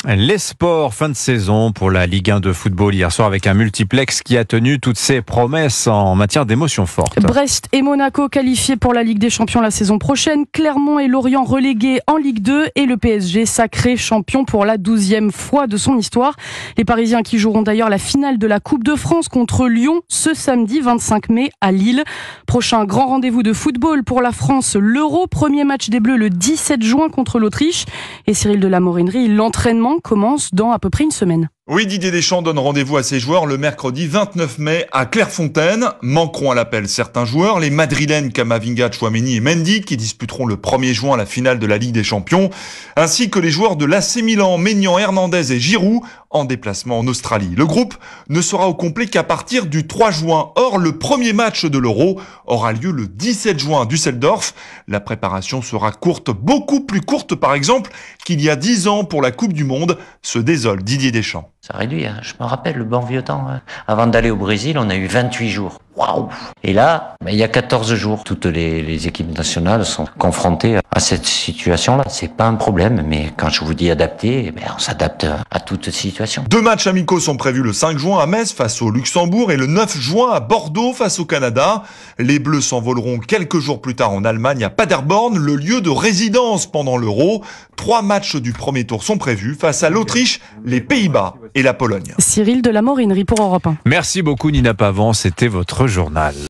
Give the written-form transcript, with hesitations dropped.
Les sports, fin de saison pour la Ligue 1 de football hier soir avec un multiplex qui a tenu toutes ses promesses en matière d'émotions fortes. Brest et Monaco qualifiés pour la Ligue des Champions la saison prochaine, Clermont et Lorient relégués en Ligue 2 et le PSG sacré champion pour la 12e fois de son histoire. Les Parisiens qui joueront d'ailleurs la finale de la Coupe de France contre Lyon ce samedi 25 mai à Lille. Prochain grand rendez-vous de football pour la France, l'Euro, premier match des Bleus le 17 juin contre l'Autriche. Et Cyril de la Morinerie, l'entraînement commence dans à peu près une semaine. Oui, Didier Deschamps donne rendez-vous à ses joueurs le mercredi 29 mai à Clairefontaine. Manqueront à l'appel certains joueurs, les Madrilènes Camavinga, Tchouaméni et Mendy qui disputeront le 1er juin la finale de la Ligue des Champions, ainsi que les joueurs de l'AC Milan, Maignan, Hernandez et Giroud en déplacement en Australie. Le groupe ne sera au complet qu'à partir du 3 juin. Or, le premier match de l'Euro aura lieu le 17 juin à Düsseldorf. La préparation sera courte, beaucoup plus courte par exemple qu'il y a 10 ans pour la Coupe du Monde, se désole Didier Deschamps. Ça réduit, hein. Je me rappelle le bon vieux temps. Avant d'aller au Brésil, on a eu 28 jours. Waouh! Et là, il y a 14 jours. Toutes les équipes nationales sont confrontées à cette situation-là. C'est pas un problème, mais quand je vous dis adapter, on s'adapte à toute situation. 2 matchs amicaux sont prévus le 5 juin à Metz face au Luxembourg et le 9 juin à Bordeaux face au Canada. Les Bleus s'envoleront quelques jours plus tard en Allemagne à Paderborn, le lieu de résidence pendant l'Euro. 3 matchs du premier tour sont prévus face à l'Autriche, les Pays-Bas et la Pologne. Cyril de la Morinerie pour Europe 1. Merci beaucoup Nina Pavant, c'était votre journal.